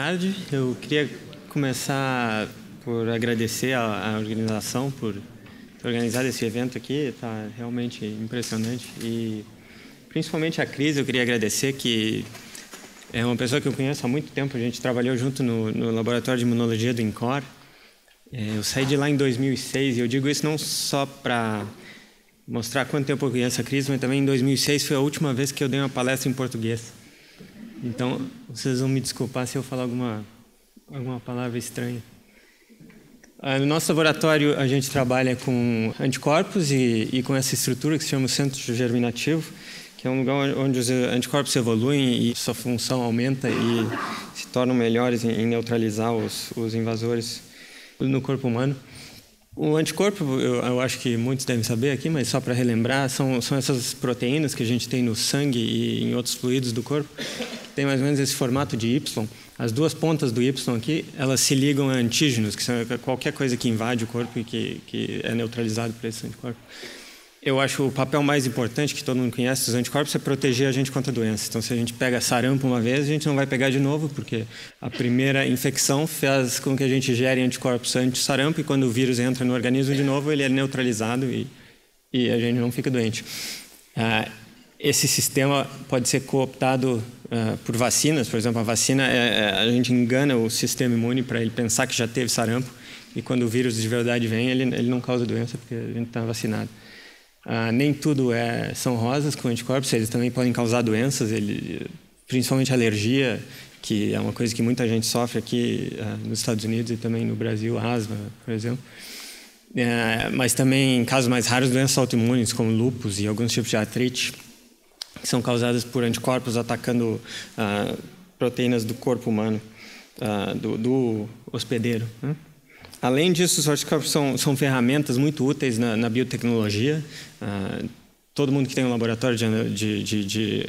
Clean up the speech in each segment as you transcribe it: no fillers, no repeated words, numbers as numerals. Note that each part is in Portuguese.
tarde. Eu queria começar por agradecer à organização por ter organizado esse evento aqui. Está realmente impressionante. E principalmente a Cris, eu queria agradecer, que é uma pessoa que eu conheço há muito tempo. A gente trabalhou junto no laboratório de imunologia do INCOR. Eu saí de lá em 2006 e eu digo isso não só para mostrar quanto tempo eu conheço a Cris, mas também em 2006 foi a última vez que eu dei uma palestra em português. Então, vocês vão me desculpar se eu falar alguma palavra estranha. No nosso laboratório, a gente trabalha com anticorpos e com essa estrutura que se chama Centro Germinativo, que é um lugar onde os anticorpos evoluem e sua função aumenta e se tornam melhores em neutralizar os invasores no corpo humano. O anticorpo, eu acho que muitos devem saber aqui, mas só para relembrar, são essas proteínas que a gente tem no sangue e em outros fluidos do corpo, que tem mais ou menos esse formato de Y. As duas pontas do Y aqui, elas se ligam a antígenos, que são qualquer coisa que invade o corpo e que é neutralizado por esse anticorpo. Eu acho o papel mais importante, que todo mundo conhece, dos anticorpos, é proteger a gente contra doenças. Então, se a gente pega sarampo uma vez, a gente não vai pegar de novo, porque a primeira infecção faz com que a gente gere anticorpos anti-sarampo, e quando o vírus entra no organismo de novo, ele é neutralizado e a gente não fica doente. Esse sistema pode ser cooptado por vacinas. Por exemplo, a vacina, a gente engana o sistema imune para ele pensar que já teve sarampo, e quando o vírus de verdade vem, ele não causa doença, porque a gente está vacinado. Nem tudo são rosas com anticorpos, eles também podem causar doenças, principalmente alergia, que é uma coisa que muita gente sofre aqui nos Estados Unidos e também no Brasil, asma, por exemplo. Mas também, em casos mais raros, doenças autoimunes, como lúpus e alguns tipos de artrite, que são causadas por anticorpos atacando proteínas do corpo humano, do hospedeiro, né? Além disso, os anticorpos são ferramentas muito úteis na biotecnologia. Todo mundo que tem um laboratório de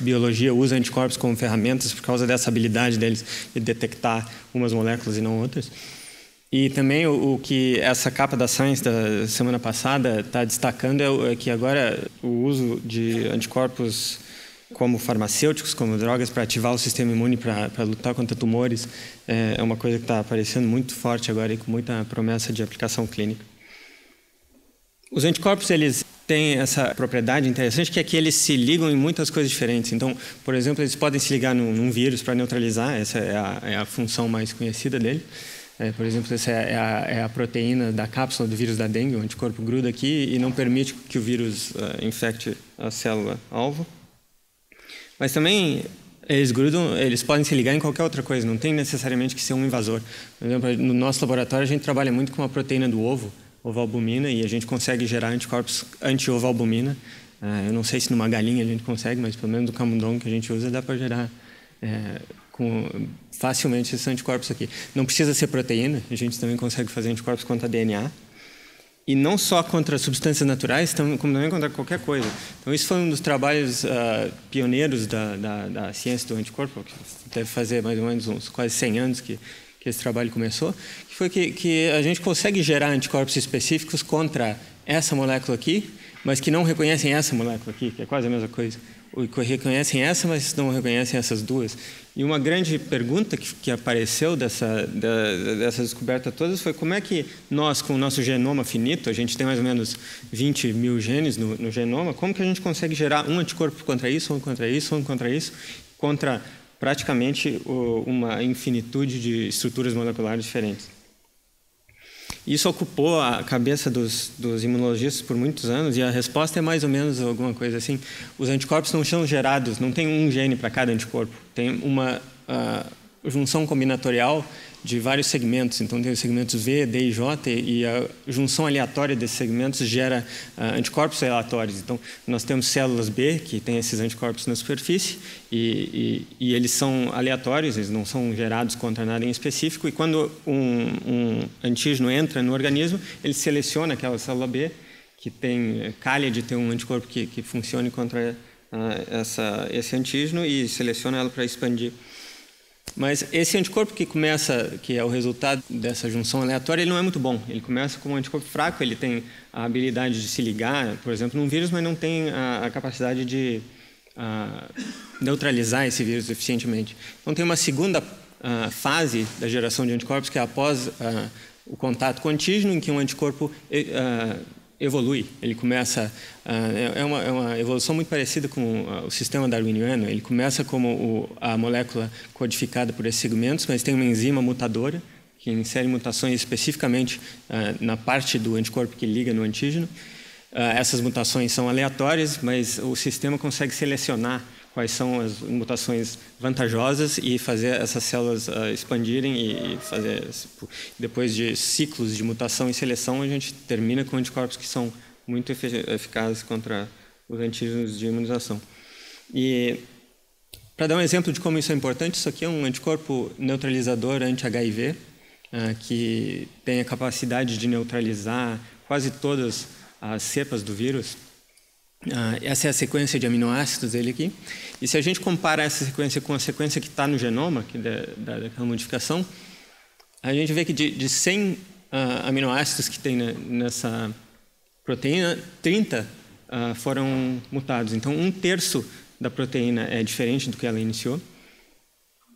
biologia usa anticorpos como ferramentas por causa dessa habilidade deles de detectar umas moléculas e não outras. E também o que essa capa da Science da semana passada está destacando é que agora o uso de anticorpos como farmacêuticos, como drogas para ativar o sistema imune para lutar contra tumores, é uma coisa que está aparecendo muito forte agora e com muita promessa de aplicação clínica. Os anticorpos, eles têm essa propriedade interessante, que é que eles se ligam em muitas coisas diferentes. Então, por exemplo, eles podem se ligar num vírus para neutralizar, essa é a função mais conhecida dele. Por exemplo, essa é a proteína da cápsula do vírus da dengue, o anticorpo gruda aqui e não permite que o vírus infecte a célula-alvo. Mas também eles podem se ligar em qualquer outra coisa, não tem necessariamente que ser um invasor. Por exemplo, no nosso laboratório a gente trabalha muito com a proteína do ovo, ovalbumina, e a gente consegue gerar anticorpos anti-ovalbumina. Eu não sei se numa galinha a gente consegue, mas pelo menos no camundongo que a gente usa dá para gerar facilmente esses anticorpos aqui. Não precisa ser proteína, a gente também consegue fazer anticorpos contra DNA. E não só contra substâncias naturais, como também contra qualquer coisa. Então, isso foi um dos trabalhos pioneiros da ciência do anticorpo, que deve fazer mais ou menos uns quase 100 anos que esse trabalho começou, que foi que a gente consegue gerar anticorpos específicos contra essa molécula aqui, mas que não reconhecem essa molécula aqui, que é quase a mesma coisa. Que reconhecem essa, mas não reconhecem essas duas. E uma grande pergunta que apareceu dessa descoberta todas foi como é que nós, com o nosso genoma finito, a gente tem mais ou menos 20 mil genes no genoma, como que a gente consegue gerar um anticorpo contra isso, um contra isso, um contra isso, contra praticamente uma infinitude de estruturas moleculares diferentes. Isso ocupou a cabeça dos imunologistas por muitos anos, e a resposta é mais ou menos alguma coisa assim. Os anticorpos não são gerados, não tem um gene para cada anticorpo. Tem uma junção combinatorial de vários segmentos. Então, tem os segmentos V, D e J, e a junção aleatória desses segmentos gera anticorpos aleatórios. Então, nós temos células B, que têm esses anticorpos na superfície, e eles são aleatórios, eles não são gerados contra nada em específico, e quando um antígeno entra no organismo, ele seleciona aquela célula B, que tem calha de ter um anticorpo que funcione contra esse antígeno, e seleciona ela para expandir. Mas esse anticorpo que é o resultado dessa junção aleatória, ele não é muito bom. Ele começa como um anticorpo fraco, ele tem a habilidade de se ligar, por exemplo, num vírus, mas não tem a capacidade de neutralizar esse vírus eficientemente. Então, tem uma segunda fase da geração de anticorpos, que é após o contato com o antígeno, em que um anticorpo evolui. Ele começa... é uma evolução muito parecida com o sistema darwiniano. Ele começa como a molécula codificada por esses segmentos, mas tem uma enzima mutadora, que insere mutações especificamente na parte do anticorpo que liga no antígeno. Essas mutações são aleatórias, mas o sistema consegue selecionar quais são as mutações vantajosas e fazer essas células expandirem e fazer... Depois de ciclos de mutação e seleção, a gente termina com anticorpos que são muito eficazes contra os antígenos de imunização. E, para dar um exemplo de como isso é importante, isso aqui é um anticorpo neutralizador anti-HIV, que tem a capacidade de neutralizar quase todas as cepas do vírus. Essa é a sequência de aminoácidos dele aqui. E se a gente compara essa sequência com a sequência que está no genoma, que daquela modificação, a gente vê que de 100 aminoácidos que tem nessa proteína, 30 foram mutados. Então, 1/3 da proteína é diferente do que ela iniciou.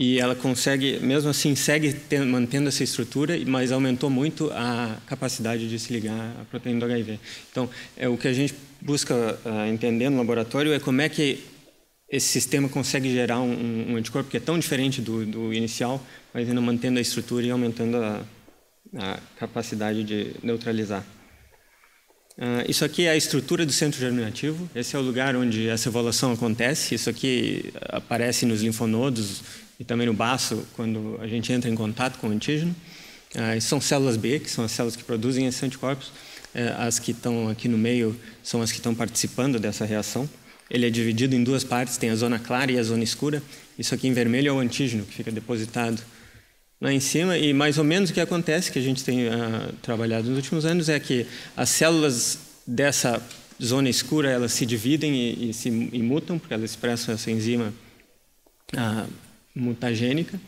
E ela consegue, mesmo assim, segue mantendo essa estrutura, mas aumentou muito a capacidade de se ligar à proteína do HIV. Então, o que a gente busca entender no laboratório é como é que esse sistema consegue gerar um anticorpo que é tão diferente do inicial, mas ainda mantendo a estrutura e aumentando a capacidade de neutralizar. Isso aqui é a estrutura do centro germinativo. Esse é o lugar onde essa evolução acontece. Isso aqui aparece nos linfonodos e também no baço, quando a gente entra em contato com o antígeno. São células B, que são as células que produzem esses anticorpos. As que estão aqui no meio são as que estão participando dessa reação. Ele é dividido em duas partes, tem a zona clara e a zona escura. Isso aqui em vermelho é o antígeno, que fica depositado lá em cima. E mais ou menos o que acontece, que a gente tem trabalhado nos últimos anos, é que as células dessa zona escura, elas se dividem e mutam, porque elas expressam essa enzima mutagênica.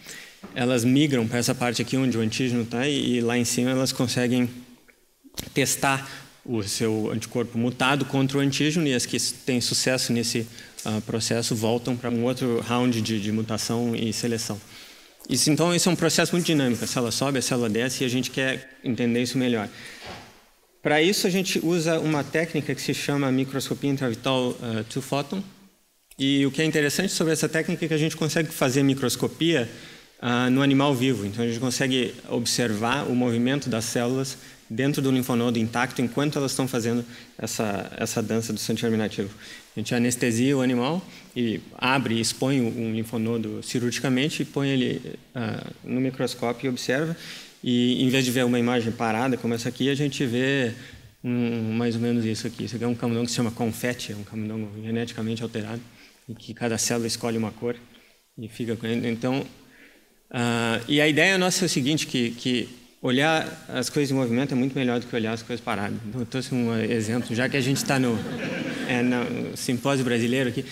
Elas migram para essa parte aqui onde o antígeno está e lá em cima elas conseguem testar o seu anticorpo mutado contra o antígeno, e as que têm sucesso nesse processo voltam para um outro round de mutação e seleção. Então, isso é um processo muito dinâmico. A célula sobe, a célula desce, e a gente quer entender isso melhor. Para isso, a gente usa uma técnica que se chama microscopia intravital two-photon. E o que é interessante sobre essa técnica é que a gente consegue fazer microscopia no animal vivo. Então, a gente consegue observar o movimento das células dentro do linfonodo intacto enquanto elas estão fazendo essa dança do centro germinativo. A gente anestesia o animal e abre e expõe um linfonodo cirurgicamente e põe ele no microscópio e observa. E, em vez de ver uma imagem parada como essa aqui, a gente vê mais ou menos isso aqui. Isso aqui é um camundongo que se chama confete, é um camundongo geneticamente alterado, em que cada célula escolhe uma cor e fica com ele. Então, e a ideia nossa é o seguinte, que olhar as coisas em movimento é muito melhor do que olhar as coisas paradas. Então, eu trouxe um exemplo, já que a gente está no simpósio brasileiro aqui.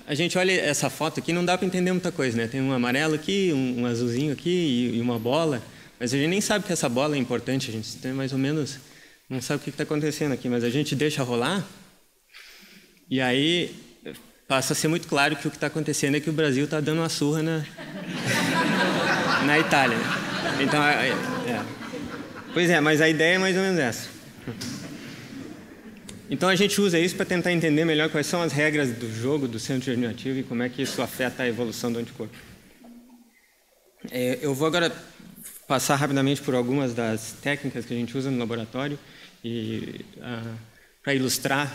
A gente olha essa foto aqui, não dá para entender muita coisa, né? Tem um amarelo aqui, um azulzinho aqui e uma bola, mas a gente nem sabe que essa bola é importante, a gente tem mais ou menos, não sabe o que está acontecendo aqui, mas a gente deixa rolar e aí passa a ser muito claro que o que está acontecendo é que o Brasil está dando uma surra na Itália. Então, Pois é, mas a ideia é mais ou menos essa. Então, a gente usa isso para tentar entender melhor quais são as regras do jogo do centro germinativo e como é que isso afeta a evolução do anticorpo. Eu vou agora passar rapidamente por algumas das técnicas que a gente usa no laboratório e para ilustrar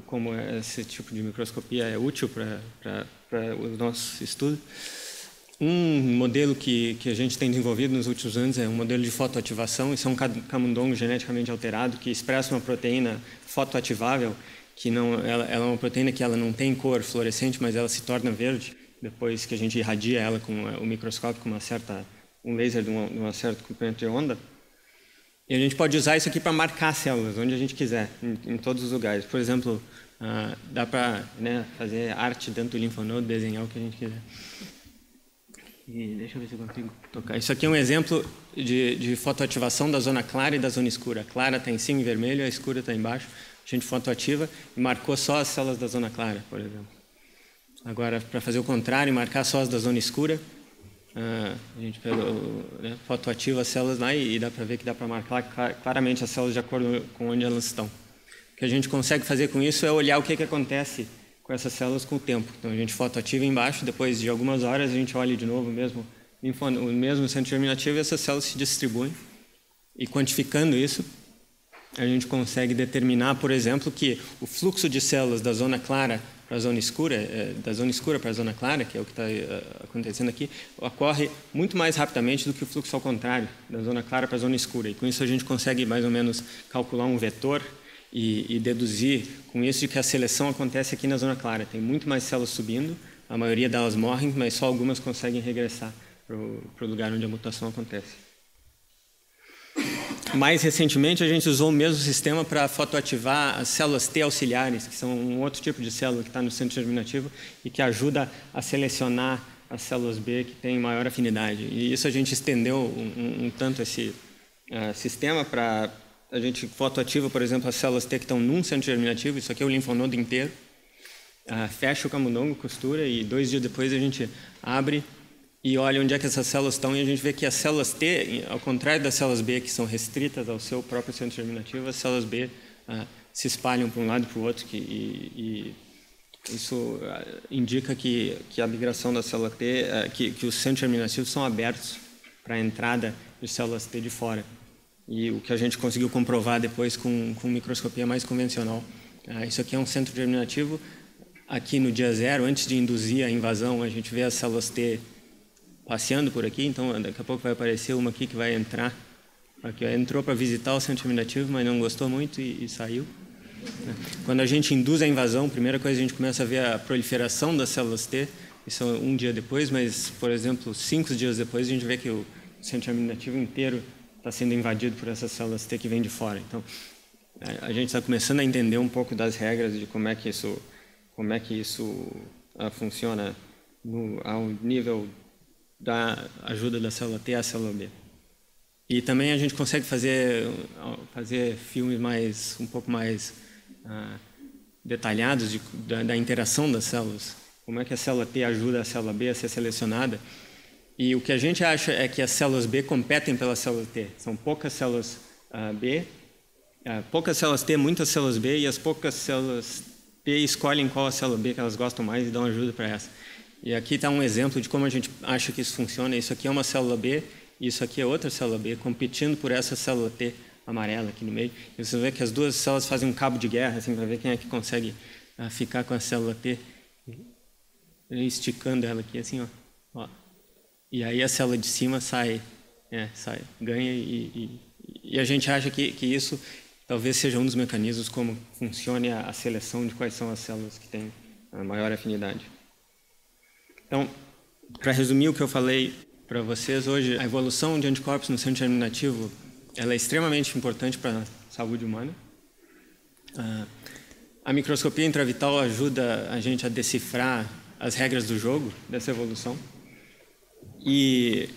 como esse tipo de microscopia é útil para o nosso estudo. Um modelo que a gente tem desenvolvido nos últimos anos é um modelo de fotoativação. Isso é um camundongo geneticamente alterado que expressa uma proteína fotoativável, que ela é uma proteína que ela não tem cor fluorescente, mas ela se torna verde depois que a gente irradia ela com o microscópio, com um laser de uma certa comprimento de onda. E a gente pode usar isso aqui para marcar células onde a gente quiser, em todos os lugares. Por exemplo, dá para fazer arte dentro do linfonodo, desenhar o que a gente quiser. E deixa eu ver se eu consigo tocar. Isso aqui é um exemplo de fotoativação da zona clara e da zona escura. A clara está em cima em vermelho, a escura está embaixo. A gente fotoativa e marcou só as células da zona clara, por exemplo. Agora, para fazer o contrário, marcar só as da zona escura, a gente fotoativa as células lá e dá para ver que dá para marcar claramente as células de acordo com onde elas estão. O que a gente consegue fazer com isso é olhar o que acontece com essas células com o tempo. Então, a gente fotoativa embaixo, depois de algumas horas a gente olha de novo o mesmo centro germinativo e essas células se distribuem. E quantificando isso, a gente consegue determinar, por exemplo, que o fluxo de células da zona clara para a zona escura, da zona escura para a zona clara, que é o que está acontecendo aqui, ocorre muito mais rapidamente do que o fluxo ao contrário, da zona clara para a zona escura. E com isso a gente consegue mais ou menos calcular um vetor e deduzir com isso de que a seleção acontece aqui na zona clara. Tem muito mais células subindo, a maioria delas morrem, mas só algumas conseguem regressar para o lugar onde a mutação acontece. Mais recentemente, a gente usou o mesmo sistema para fotoativar as células T auxiliares, que são um outro tipo de célula que está no centro germinativo e que ajuda a selecionar as células B que têm maior afinidade. E isso a gente estendeu um tanto esse sistema para a gente fotoativa, por exemplo, as células T que estão num centro germinativo, isso aqui é o linfonodo inteiro, fecha o camundongo, costura e 2 dias depois a gente abre e olha onde é que essas células estão e a gente vê que as células T, ao contrário das células B, que são restritas ao seu próprio centro germinativo, as células B se espalham para um lado e para o outro e isso indica que a migração da célula T, que os centros germinativos são abertos para a entrada de células T de fora. E o que a gente conseguiu comprovar depois com microscopia mais convencional. Isso aqui é um centro germinativo. Aqui no dia 0, antes de induzir a invasão, a gente vê as células T passeando por aqui, então daqui a pouco vai aparecer uma aqui que vai entrar. Aqui, entrou para visitar o centro germinativo, mas não gostou muito e saiu. Quando a gente induz a invasão, a primeira coisa a gente começa a ver a proliferação das células T, isso é um dia depois, mas, por exemplo, 5 dias depois a gente vê que o centro germinativo inteiro está sendo invadido por essas células T que vêm de fora. Então, a gente está começando a entender um pouco das regras de como é que isso funciona ao nível da ajuda da célula T à célula B. E também a gente consegue fazer filmes um pouco mais detalhados da interação das células. Como é que a célula T ajuda a célula B a ser selecionada. E o que a gente acha é que as células B competem pela célula T. São poucas células B, poucas células T, muitas células B, e as poucas células T escolhem qual a célula B que elas gostam mais e dão ajuda para essa. E aqui está um exemplo de como a gente acha que isso funciona. Isso aqui é uma célula B, e isso aqui é outra célula B, competindo por essa célula T amarela aqui no meio. E você vê que as duas células fazem um cabo de guerra, assim, para ver quem é que consegue ficar com a célula T, esticando ela aqui, assim, ó. E aí a célula de cima ganha, e a gente acha que isso talvez seja um dos mecanismos como funcione a seleção de quais são as células que têm a maior afinidade. Então, para resumir o que eu falei para vocês hoje, a evolução de anticorpos no centro germinativo ela é extremamente importante para a saúde humana. A microscopia intravital ajuda a gente a decifrar as regras do jogo dessa evolução. E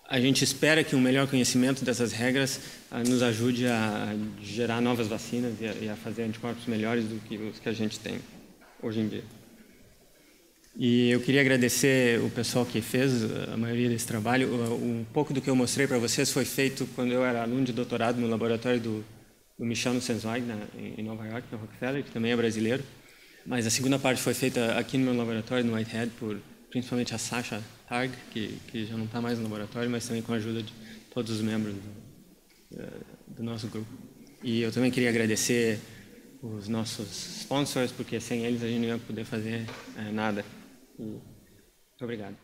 a gente espera que um melhor conhecimento dessas regras nos ajude a gerar novas vacinas e a fazer anticorpos melhores do que os que a gente tem hoje em dia. E eu queria agradecer o pessoal que fez a maioria desse trabalho. Um pouco do que eu mostrei para vocês foi feito quando eu era aluno de doutorado no laboratório do Michel Nussenzweig, em Nova York, na Rockefeller, que também é brasileiro. Mas a segunda parte foi feita aqui no meu laboratório, no Whitehead, por principalmente a Sasha Targ, que já não está mais no laboratório, mas também com a ajuda de todos os membros do nosso grupo. E eu também queria agradecer os nossos sponsors, porque sem eles a gente não ia poder fazer nada. Muito obrigado.